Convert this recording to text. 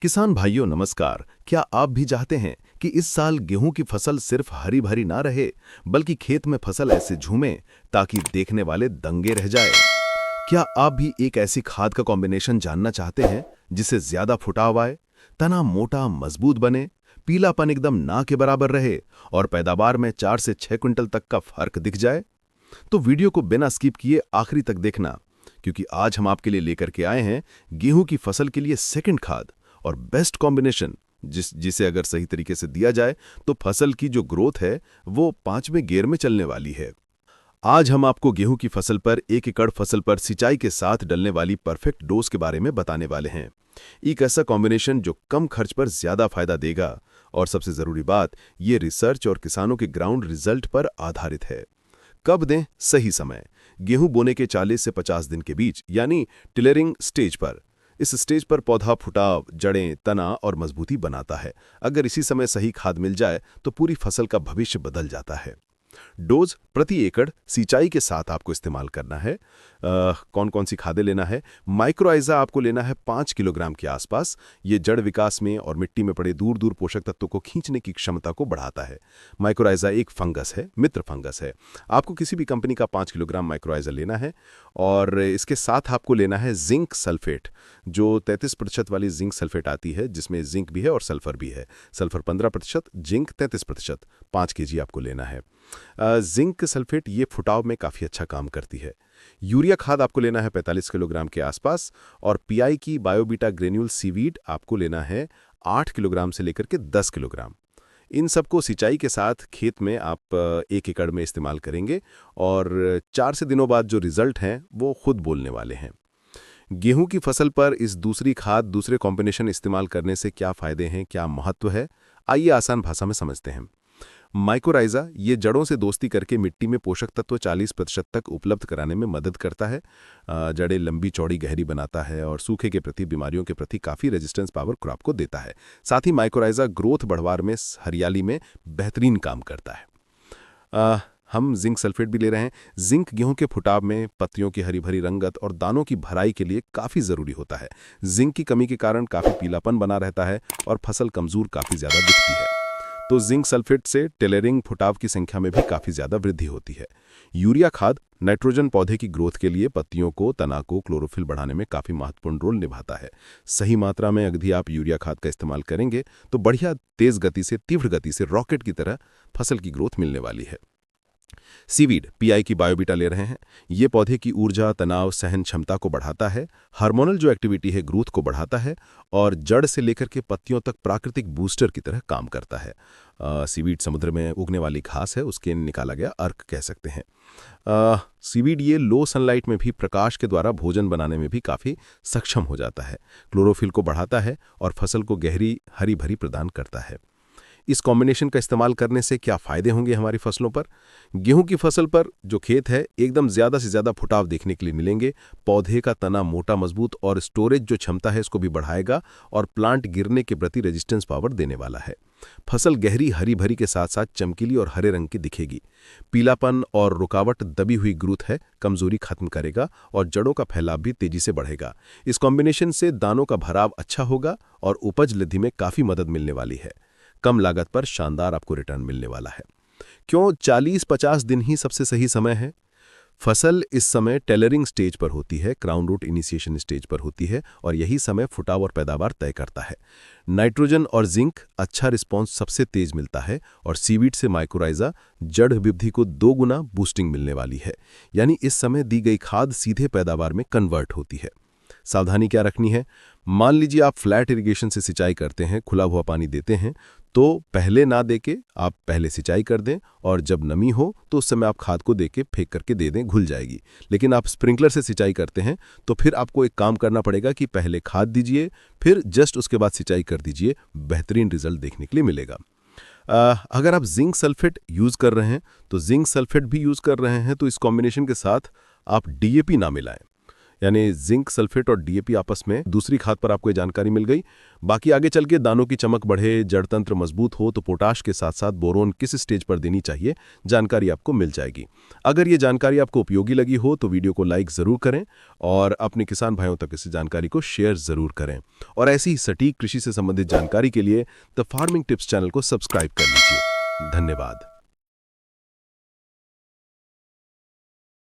किसान भाइयों नमस्कार। क्या आप भी चाहते हैं कि इस साल गेहूं की फसल सिर्फ हरी भरी ना रहे, बल्कि खेत में फसल ऐसे झूमे ताकि देखने वाले दंगे रह जाए? क्या आप भी एक ऐसी खाद का कॉम्बिनेशन जानना चाहते हैं जिससे ज्यादा फुटाव आए, तना मोटा मजबूत बने, पीलापन एकदम ना के बराबर रहे और पैदावार में 4 से 6 क्विंटल तक का फर्क दिख जाए? तो वीडियो को बिना स्किप किए आखिरी तक देखना, क्योंकि आज हम आपके लिए लेकर के आए हैं गेहूं की फसल के लिए सेकंड खाद और बेस्ट कॉम्बिनेशन, जिसे अगर सही तरीके से दिया जाए तो फसल की जो ग्रोथ है वो 5वें गियर में चलने वाली है। आज हम आपको गेहूं की फसल पर 1 एकड़ फसल पर सिंचाई के साथ डलने वाली परफेक्ट डोज के बारे में बताने वाले हैं। एक ऐसा कॉम्बिनेशन जो कम खर्च पर ज्यादा फायदा देगा और सबसे जरूरी बात, ये रिसर्च और किसानों के ग्राउंड रिजल्ट पर आधारित है। कब दें सही समय? गेहूं बोने के 40 से 50 दिन के बीच, यानी टिलरिंग स्टेज पर। इस स्टेज पर पौधा फुटाव, जड़ें, तना और मजबूती बनाता है। अगर इसी समय सही खाद मिल जाए तो पूरी फसल का भविष्य बदल जाता है। डोज प्रति एकड़ सिंचाई के साथ आपको इस्तेमाल करना है। कौन कौन सी खादें लेना है? माइक्रोआइजा आपको लेना है 5 किलोग्राम के आसपास। ये जड़ विकास में और मिट्टी में पड़े दूर दूर पोषक तत्वों को खींचने की क्षमता को बढ़ाता है। माइक्रोआइजा एक फंगस है, मित्र फंगस है। आपको किसी भी कंपनी का 5 किलोग्राम माइक्रोआइजा लेना है और इसके साथ आपको लेना है जिंक सल्फेट, जो 33% वाली जिंक सल्फेट आती है, जिसमें जिंक भी है और सल्फर भी है। सल्फर 15%, जिंक 33%, 5 केजी आपको लेना है। जिंक सल्फेट ये फुटाव में काफ़ी अच्छा काम करती है। यूरिया खाद आपको लेना है 45 किलोग्राम के आसपास और पीआई की बायोबीटा ग्रेन्यूल सीवीड आपको लेना है 8 किलोग्राम से लेकर के 10 किलोग्राम। इन सबको सिंचाई के साथ खेत में आप 1 एकड़ में इस्तेमाल करेंगे और 4 से दिनों बाद जो रिजल्ट हैं वो खुद बोलने वाले हैं। गेहूं की फसल पर इस दूसरी खाद, दूसरे कॉम्बिनेशन इस्तेमाल करने से क्या फ़ायदे हैं, क्या महत्व है, आइए आसान भाषा में समझते हैं। माइक्रोराइजा ये जड़ों से दोस्ती करके मिट्टी में पोषक तत्व 40% तक उपलब्ध कराने में मदद करता है। जड़ें लंबी चौड़ी गहरी बनाता है और सूखे के प्रति, बीमारियों के प्रति काफ़ी रेजिस्टेंस पावर क्रॉप को देता है। साथ ही माइक्रोराइजा ग्रोथ बढ़वार में, हरियाली में बेहतरीन काम करता है। हम जिंक सल्फेट भी ले रहे हैं। जिंक गेहूं के फुटाव में, पत्तियों की हरी भरी रंगत और दानों की भराई के लिए काफ़ी ज़रूरी होता है। जिंक की कमी के कारण काफ़ी पीलापन बना रहता है और फसल कमज़ोर काफ़ी ज़्यादा दिखती है। तो जिंक सल्फेट से टेलरिंग फुटाव की संख्या में भी काफ़ी ज़्यादा वृद्धि होती है। यूरिया खाद नाइट्रोजन पौधे की ग्रोथ के लिए, पत्तियों को, तना को क्लोरोफिल बढ़ाने में काफ़ी महत्वपूर्ण रोल निभाता है। सही मात्रा में यदि आप यूरिया खाद का इस्तेमाल करेंगे तो बढ़िया तेज़ गति से, तीव्र गति से, रॉकेट की तरह फसल की ग्रोथ मिलने वाली है। सीवीड पीआई की बायोबीटा ले रहे हैं। ये पौधे की ऊर्जा, तनाव सहन क्षमता को बढ़ाता है, हार्मोनल जो एक्टिविटी है ग्रोथ को बढ़ाता है और जड़ से लेकर के पत्तियों तक प्राकृतिक बूस्टर की तरह काम करता है। सीवीड समुद्र में उगने वाली घास है, उसके निकाला गया अर्क कह सकते हैं। सीवीड ये लो सनलाइट में भी प्रकाश के द्वारा भोजन बनाने में भी काफ़ी सक्षम हो जाता है, क्लोरोफिल को बढ़ाता है और फसल को गहरी हरी भरी प्रदान करता है। इस कॉम्बिनेशन का इस्तेमाल करने से क्या फ़ायदे होंगे हमारी फसलों पर? गेहूं की फसल पर जो खेत है एकदम ज़्यादा से ज़्यादा फुटाव देखने के लिए मिलेंगे। पौधे का तना मोटा मजबूत और स्टोरेज जो क्षमता है इसको भी बढ़ाएगा और प्लांट गिरने के प्रति रेजिस्टेंस पावर देने वाला है। फसल गहरी हरी भरी के साथ साथ चमकीली और हरे रंग की दिखेगी। पीलापन और रुकावट दबी हुई ग्रोथ है, कमजोरी खत्म करेगा और जड़ों का फैलाव भी तेजी से बढ़ेगा। इस कॉम्बिनेशन से दानों का भराव अच्छा होगा और उपज वृद्धि में काफ़ी मदद मिलने वाली है। कम लागत पर शानदार आपको रिटर्न मिलने वाला है। क्यों 40-50 दिन ही सबसे सही समय है? फसल इस समय टेलरिंग स्टेज पर होती है, क्राउन रूट इनिशिएशन स्टेज पर होती है और यही समय फुटाव और पैदावार तय करता है। नाइट्रोजन और जिंक अच्छा रिस्पॉन्स सबसे तेज मिलता है और सीवीड से माइक्रोराइजा जड़ वृद्धि को 2 गुना बूस्टिंग मिलने वाली है। यानी इस समय दी गई खाद सीधे पैदावार में कन्वर्ट होती है। सावधानी क्या रखनी है? मान लीजिए आप फ्लैट इरिगेशन से सिंचाई करते हैं, खुला हुआ पानी देते हैं, तो पहले ना देके आप पहले सिंचाई कर दें और जब नमी हो तो उस समय आप खाद को देके फेंक करके दे दें, घुल जाएगी। लेकिन आप स्प्रिंकलर से सिंचाई करते हैं तो फिर आपको एक काम करना पड़ेगा कि पहले खाद दीजिए, फिर जस्ट उसके बाद सिंचाई कर दीजिए। बेहतरीन रिजल्ट देखने के लिए मिलेगा। अगर आप जिंक सल्फेट यूज़ कर रहे हैं तो जिंक सल्फेट भी यूज़ कर रहे हैं तो इस कॉम्बिनेशन के साथ आप डीएपी ना मिलाएं। यानी जिंक, सल्फेट और डीएपी आपस में दूसरी खाद पर आपको ये जानकारी मिल गई। बाकी आगे चल के दानों की चमक बढ़े, जड़ तंत्र मजबूत हो तो पोटाश के साथ साथ बोरोन किस स्टेज पर देनी चाहिए, जानकारी आपको मिल जाएगी। अगर ये जानकारी आपको उपयोगी लगी हो तो वीडियो को लाइक जरूर करें और अपने किसान भाइयों तक इस जानकारी को शेयर जरूर करें। और ऐसी ही सटीक कृषि से संबंधित जानकारी के लिए द फार्मिंग टिप्स चैनल को सब्सक्राइब कर लीजिए। धन्यवाद।